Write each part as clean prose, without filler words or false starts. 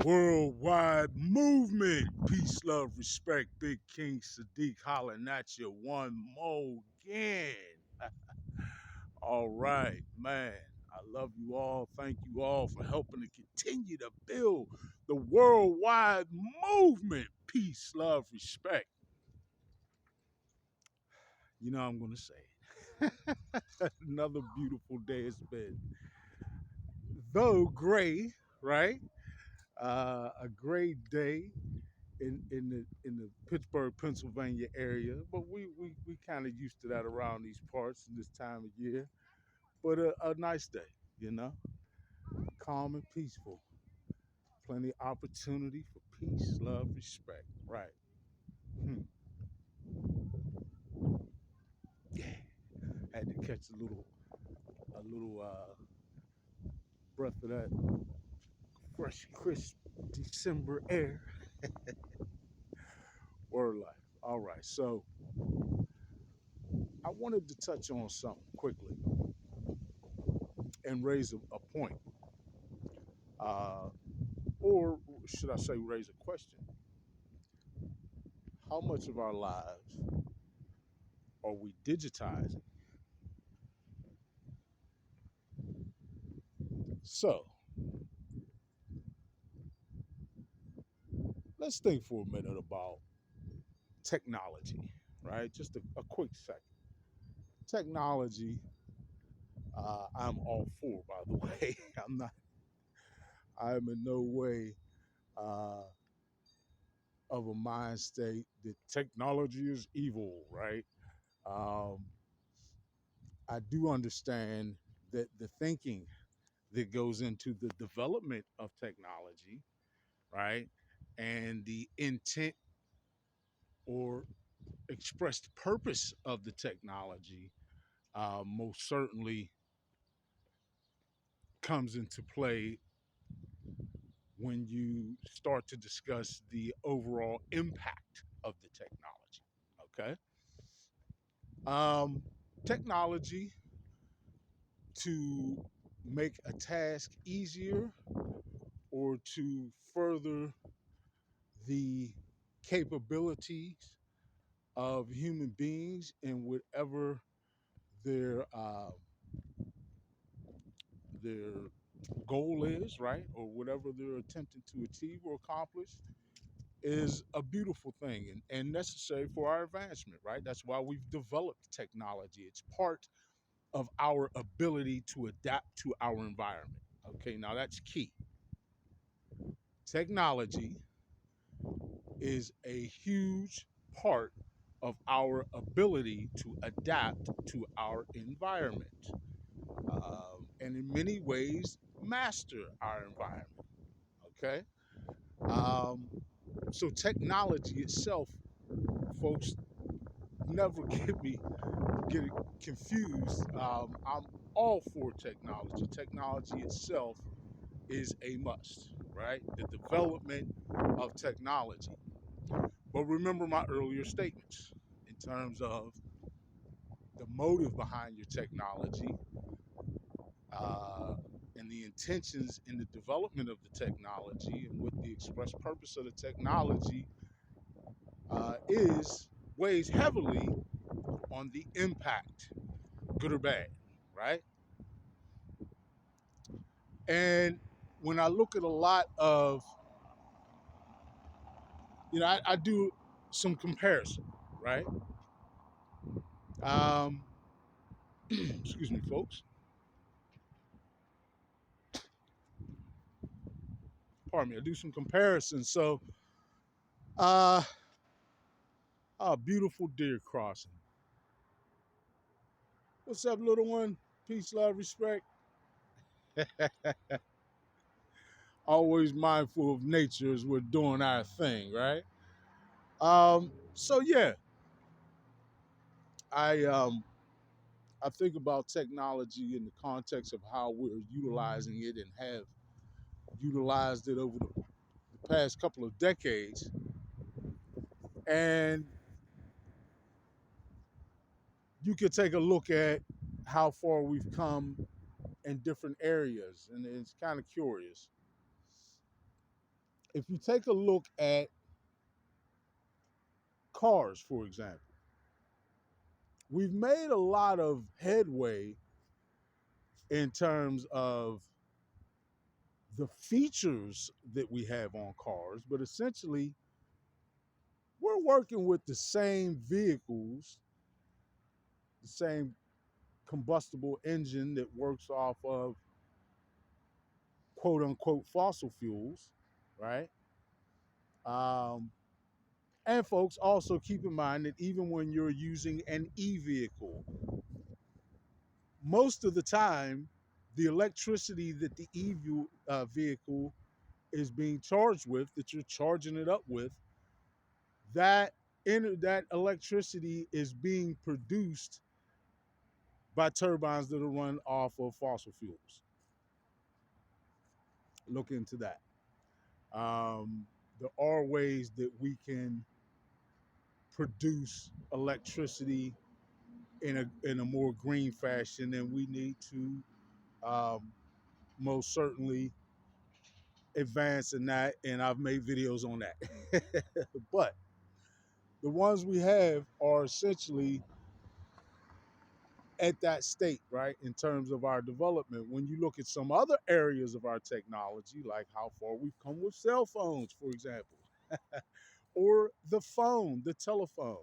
Worldwide movement. Peace, love, respect. Big King Sadiq hollering at you one more again. All right, man. I love you all. Thank you all for helping to continue to build the worldwide movement. Peace, love, respect. You know I'm going to say it. Another beautiful day it's been. Though gray, right? A gray day in the Pittsburgh, Pennsylvania area, but we kind of used to that around these parts in this time of year. But a nice day, you know, calm and peaceful. Plenty of opportunity for peace, love, respect. Right. Hmm. Yeah. Had to catch a little breath of that fresh, crisp December air. Word life. All right. So I wanted to touch on something quickly and raise a point. Uh, or should I say, raise a question? How much of our lives are we digitizing? So let's think for a minute about technology, right? Just a quick second. Technology, I'm all for, by the way. I'm in no way uh, of a mind state that technology is evil, right? Um, I do understand that the thinking that goes into the development of technology, right? And the intent or expressed purpose of the technology most certainly comes into play when you start to discuss the overall impact of the technology. Okay. Um, Technology to make a task easier or to further the capabilities of human beings in whatever their their goal is, right, or whatever they're attempting to achieve or accomplish, is a beautiful thing and necessary for our advancement, right? That's why we've developed technology. It's part of our ability to adapt to our environment. Okay, now that's key. Technology is a huge part of our ability to adapt to our environment, and in many ways master our environment. Okay, um, so technology itself, folks, never get it confused. I'm all for technology. Technology itself is a must, right? The development of technology. But remember my earlier statements in terms of the motive behind your technology, uh, and the intentions in the development of the technology and what the express purpose of the technology is weighs heavily on the impact, good or bad, right? And when I look at a lot of, I do some comparison, right? Um, excuse me, folks. Pardon me. I do some comparisons. So, uh, a beautiful deer crossing. What's up, little one? Peace, love, respect. Always mindful of nature as we're doing our thing, right? So yeah, I think about technology in the context of how we're utilizing it and have utilized it over the past couple of decades. And you could take a look at how far we've come in different areas. And it's kind of curious. If you take a look at cars, for example, we've made a lot of headway in terms of the features that we have on cars, but essentially, we're working with the same vehicles, the same combustible engine that works off of quote unquote fossil fuels, right? Um, and folks, also keep in mind that even when you're using an e vehicle, most of the time, the electricity that the vehicle is being charged with, that you're charging it up with, that that electricity is being produced by turbines that are run off of fossil fuels. Look into that. There are ways that we can produce electricity in a more green fashion, and we need to um, most certainly advance in that. And I've made videos on that. But the ones we have are essentially at that state, right, in terms of our development. When you look at some other areas of our technology, like how far we've come with cell phones, for example, or the phone, the telephone,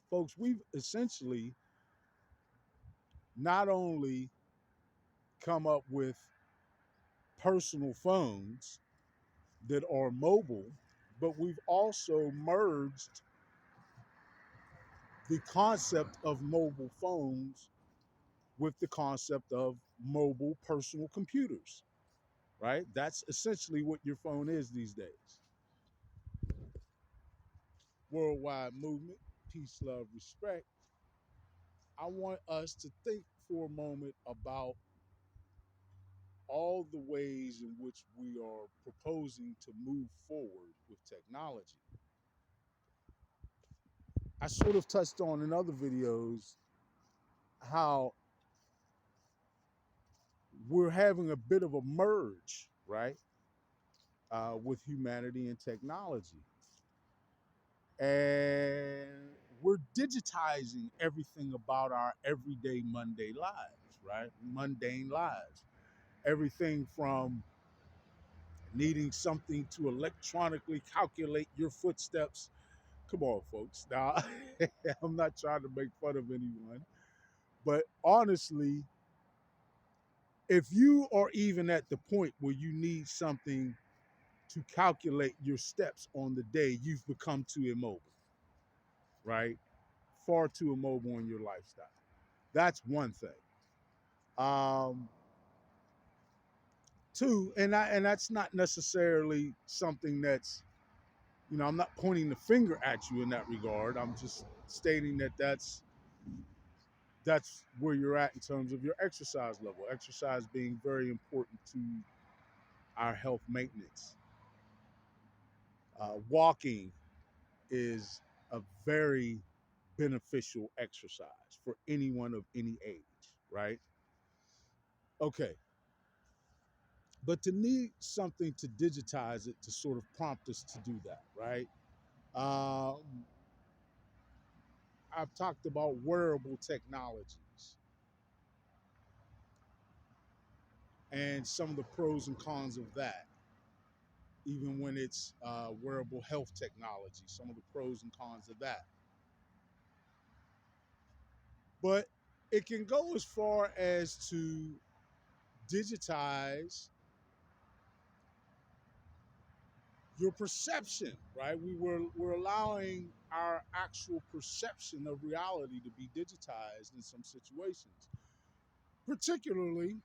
folks, we've essentially not only come up with personal phones that are mobile, but we've also merged the concept of mobile phones with the concept of mobile personal computers, right? That's essentially what your phone is these days. Worldwide movement, peace, love, respect. I want us to think for a moment about all the ways in which we are proposing to move forward with technology. I sort of touched on in other videos how we're having a bit of a merge, right, with humanity and technology. And we're digitizing everything about our everyday Monday lives, right? Mundane lives. Everything from needing something to electronically calculate your footsteps. Come on, folks. Now, I'm not trying to make fun of anyone, but honestly, if you are even at the point where you need something to calculate your steps on the day, you've become too immobile, right? Far too immobile in your lifestyle. That's one thing. Um, Two, and that's not necessarily something that's, I'm not pointing the finger at you in that regard. I'm just stating that that's where you're at in terms of your exercise level. Exercise being very important to our health maintenance. Walking is a very beneficial exercise for anyone of any age, right? Okay, but to need something to digitize it to sort of prompt us to do that, right? Um, I've talked about wearable technologies and some of the pros and cons of that, even when it's wearable health technology, some of the pros and cons of that. But it can go as far as to digitize your perception, right? We're allowing our actual perception of reality to be digitized in some situations, particularly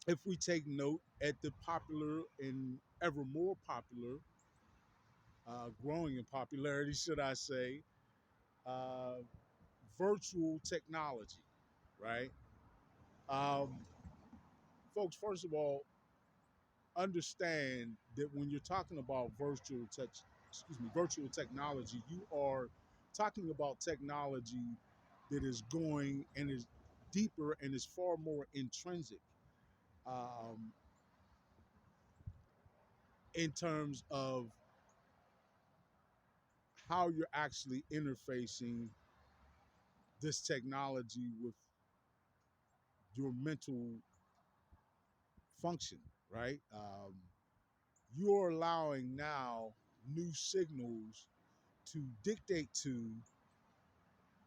if we take note at the popular and ever more popular, growing in popularity, should I say, uh, virtual technology, right? Um, Folks, first of all, understand that when you're talking about virtual technology, you are talking about technology that is going and is deeper and is far more intrinsic. Um, in terms of how you're actually interfacing this technology with your mental function, right? You're allowing now new signals to dictate to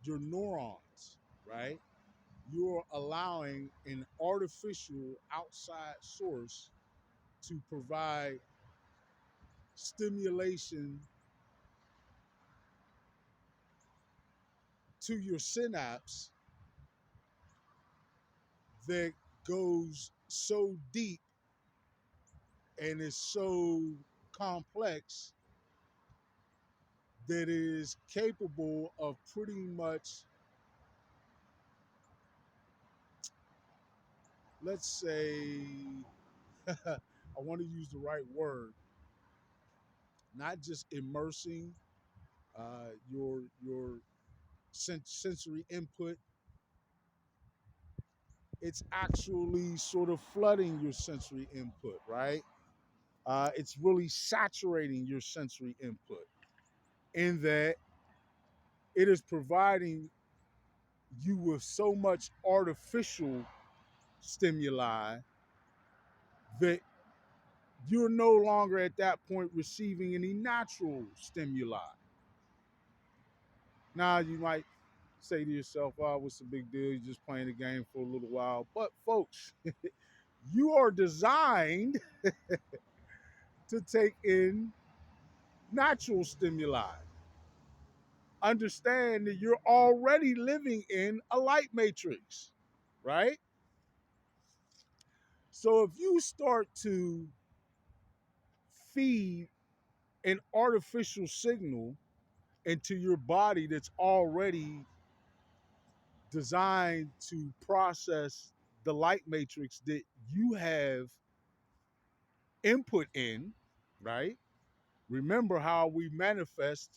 your neurons, right? You're allowing an artificial outside source to provide stimulation to your synapse that goes so deep and is so complex that is capable of pretty much, let's say, I want to use the right word, not just immersing your sensory input. It's actually sort of flooding your sensory input, right? It's really saturating your sensory input in that it is providing you with so much artificial stimuli that you're no longer at that point receiving any natural stimuli. Now, you might say to yourself, oh, what's the big deal? You're just playing the game for a little while. But, folks, you are designed to take in natural stimuli. Understand that you're already living in a light matrix, right? So if you start to feed an artificial signal into your body that's already designed to process the light matrix that you have input in, right? Remember how we manifest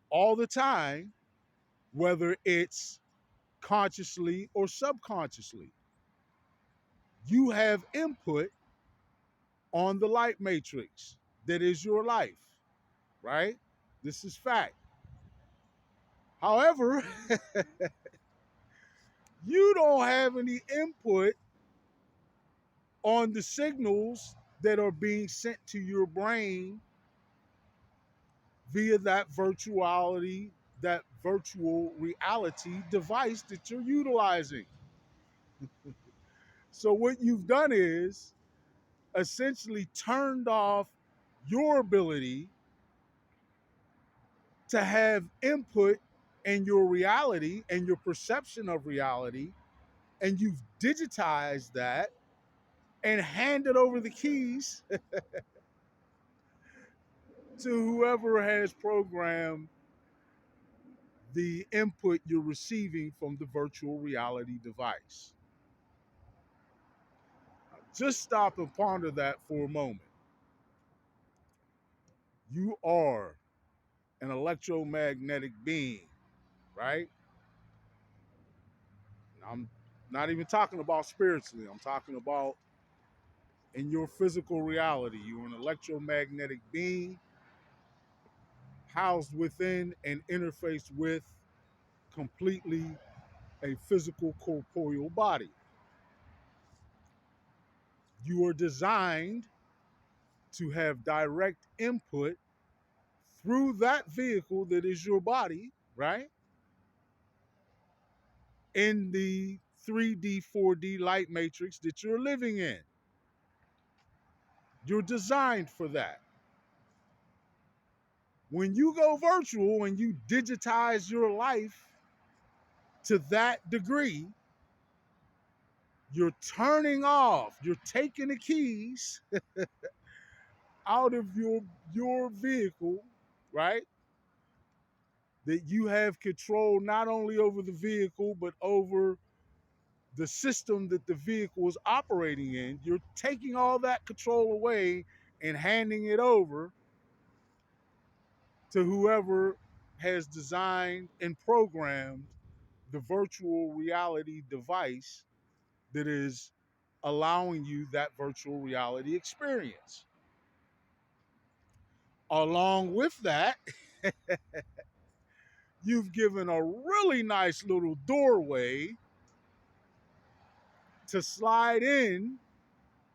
all the time, whether it's consciously or subconsciously. You have input on the light matrix that is your life, right? This is fact. However, you don't have any input on the signals that are being sent to your brain via that virtual reality device that you're utilizing. So what you've done is essentially turned off your ability to have input in your reality and your perception of reality, and you've digitized that and handed over the keys to whoever has programmed the input you're receiving from the virtual reality device. Just stop and ponder that for a moment. You are an electromagnetic being, right? I'm not even talking about spiritually. I'm talking about in your physical reality. You're an electromagnetic being housed within and interfaced with completely a physical corporeal body. You are designed to have direct input through that vehicle that is your body, right? In the 3D, 4D light matrix that you're living in. You're designed for that. When you go virtual and you digitize your life to that degree, you're turning off, you're taking the keys out of your vehicle, right? That you have control not only over the vehicle, but over the system that the vehicle is operating in. You're taking all that control away and handing it over to whoever has designed and programmed the virtual reality device that is allowing you that virtual reality experience. Along with that, you've given a really nice little doorway to slide in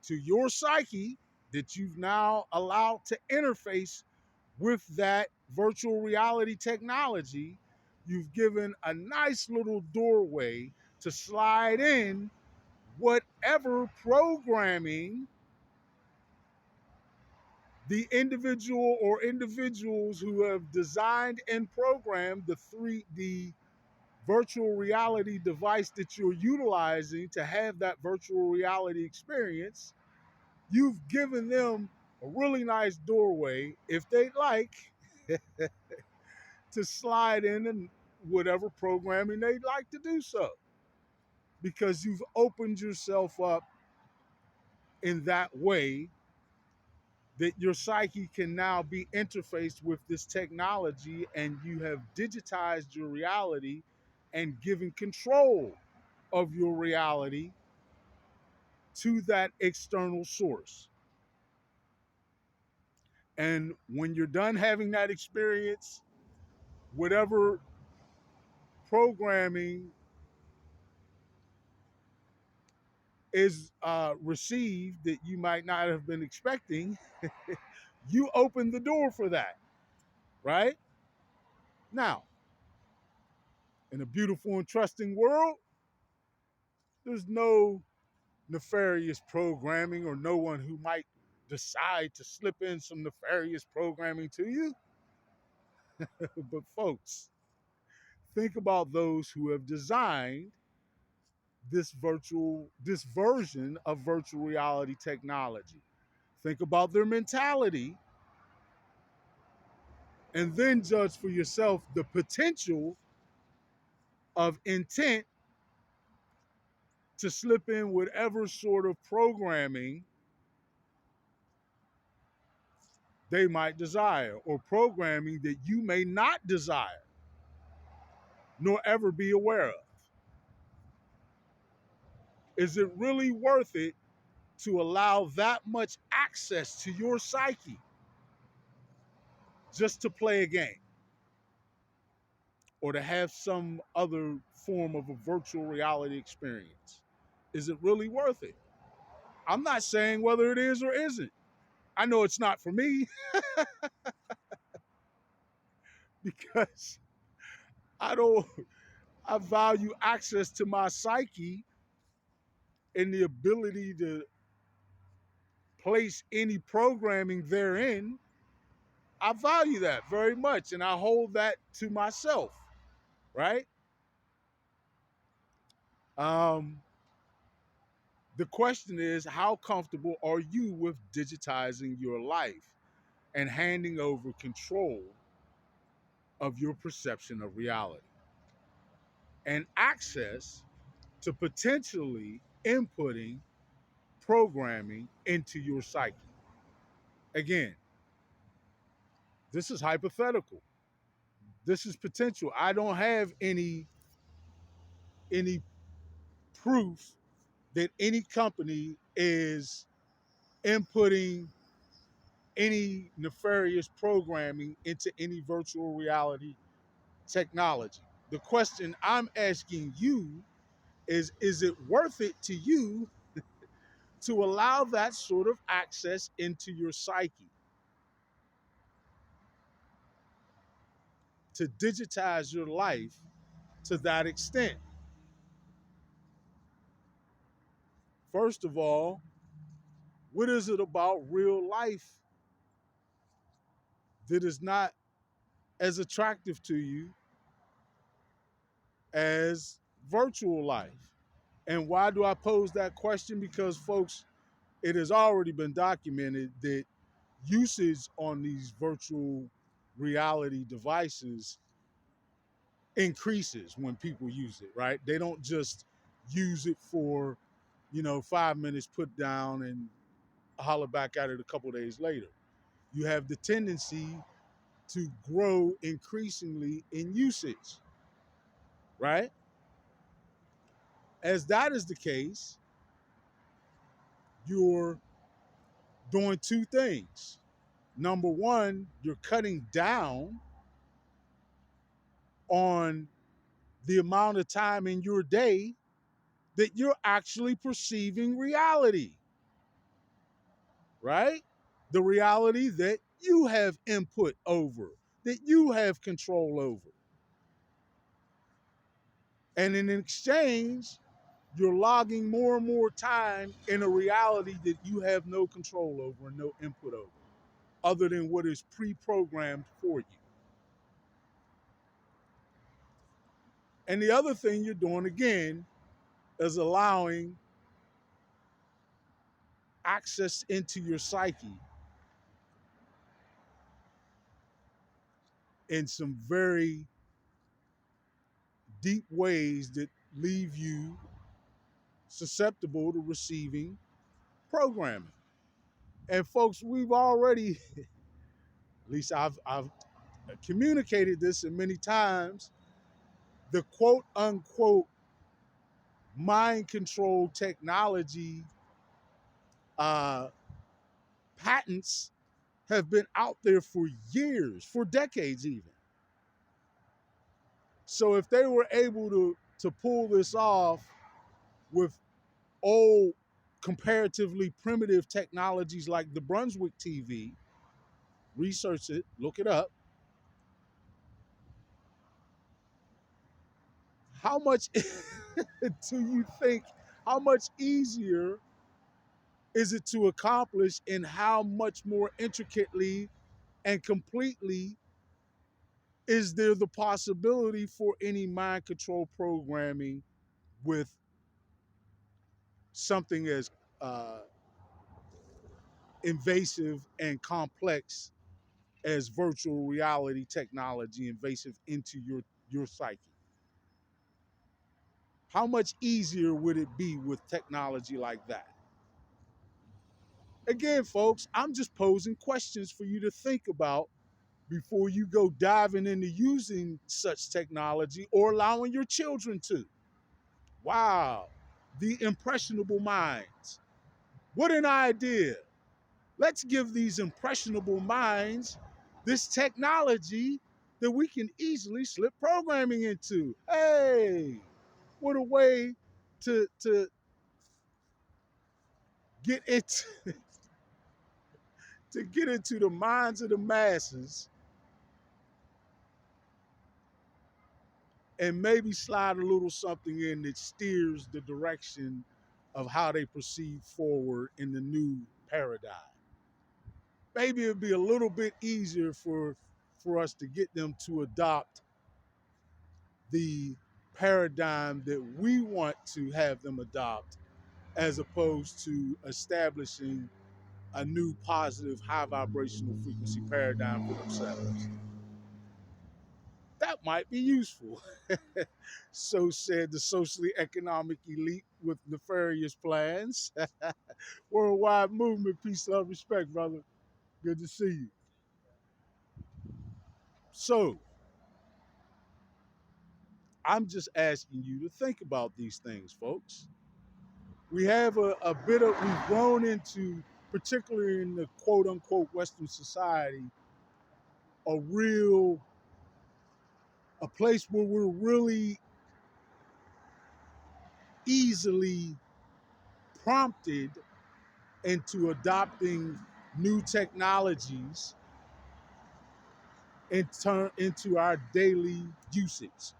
to your psyche that you've now allowed to interface with that virtual reality technology. You've given a nice little doorway to slide in whatever programming the individual or individuals who have designed and programmed the virtual reality device that you're utilizing to have that virtual reality experience. You've given them a really nice doorway, if they'd like, to slide in and whatever programming they'd like to do so. Because you've opened yourself up in that way that your psyche can now be interfaced with this technology, and you have digitized your reality and given control of your reality to that external source. And when you're done having that experience, whatever programming is received that you might not have been expecting, you open the door for that, right? Now, in a beautiful and trusting world, there's no nefarious programming or no one who might decide to slip in some nefarious programming to you. But, folks, think about those who have designed this version of virtual reality technology. Think about their mentality and then judge for yourself the potential of intent to slip in whatever sort of programming they might desire, or programming that you may not desire nor ever be aware of. Is it really worth it to allow that much access to your psyche just to play a game or to have some other form of a virtual reality experience? Is it really worth it? I'm not saying whether it is or isn't. I know it's not for me because I don't I value access to my psyche and the ability to place any programming therein. I value that very much and I hold that to myself, right? Um, the question is, how comfortable are you with digitizing your life and handing over control of your perception of reality and access to potentially inputting programming into your psyche? Again, this is hypothetical. This is potential. I don't have any proof that any company is inputting any nefarious programming into any virtual reality technology. The question I'm asking you is it worth it to you to allow that sort of access into your psyche, to digitize your life to that extent? First of all, what is it about real life that is not as attractive to you as virtual life? And why do I pose that question? Because, folks, it has already been documented that usage on these virtual reality devices increases when people use it, right? They don't just use it for, 5 minutes, put down and holler back at it a couple days later. You have the tendency to grow increasingly in usage, right? As that is the case, you're doing two things. number one, you're cutting down on the amount of time in your day that you're actually perceiving reality, right? The reality that you have input over, that you have control over. And in exchange, you're logging more and more time in a reality that you have no control over and no input over, other than what is pre programmed for you. And the other thing you're doing, again, is allowing access into your psyche in some very deep ways that leave you susceptible to receiving programming. And folks, we've already, at least I've communicated this in many times, the quote unquote mind control technology uh, patents have been out there for years, for decades even. So if they were able to pull this off with old, comparatively primitive technologies like the Brunswick TV, research it, look it up. How much do you think, how much easier is it to accomplish, and how much more intricately and completely is there the possibility for any mind control programming with something as uh, invasive and complex as virtual reality technology invasive into your psyche? How much easier would it be with technology like that? Again, folks, I'm just posing questions for you to think about before you go diving into using such technology or allowing your children to. Wow, the impressionable minds. What an idea. Let's give these impressionable minds this technology that we can easily slip programming into. Hey, what a way to get it to get into the minds of the masses and maybe slide a little something in that steers the direction of how they proceed forward in the new paradigm. Maybe it'd be a little bit easier for us to get them to adopt the paradigm that we want to have them adopt, as opposed to establishing a new positive high vibrational frequency paradigm for themselves. That might be useful. So said the socially economic elite with nefarious plans. Worldwide movement, peace, love, respect, brother. Good to see you. So, I'm just asking you to think about these things, folks. We have a bit of, we've grown into, particularly in the quote unquote Western society, a real, a place where we're really easily prompted into adopting new technologies and turn into our daily usage.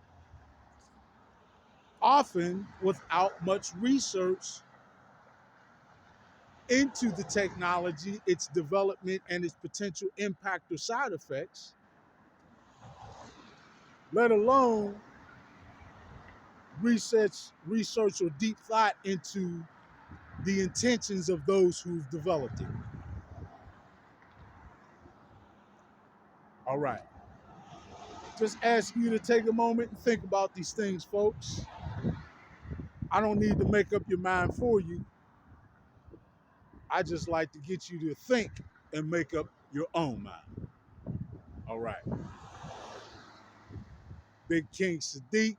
Often without much research into the technology, its development, and its potential impact or side effects, let alone research or deep thought into the intentions of those who've developed it. All right. Just ask you to take a moment and think about these things, folks. I don't need to make up your mind for you. I just like to get you to think and make up your own mind. All right. Big King Sadiq,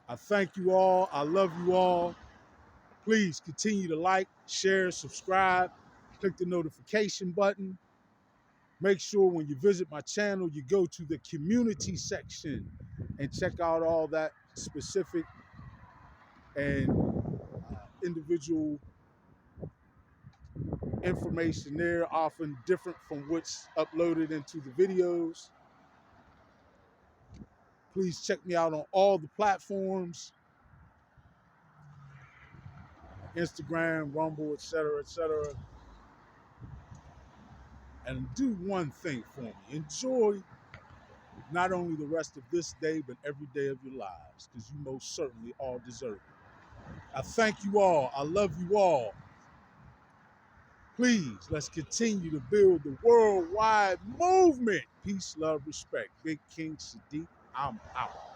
I thank you all. I love you all. Please continue to like, share, subscribe, click the notification button. Make sure when you visit my channel, you go to the community section and check out all that specific and individual information there, often different from what's uploaded into the videos. Please check me out on all the platforms, Instagram, Rumble, etc., etc. And do one thing for me. Enjoy not only the rest of this day, but every day of your lives, because you most certainly all deserve it. I thank you all. I love you all. Please, let's continue to build the worldwide movement. Peace, love, respect. Big King Sadiq, I'm out.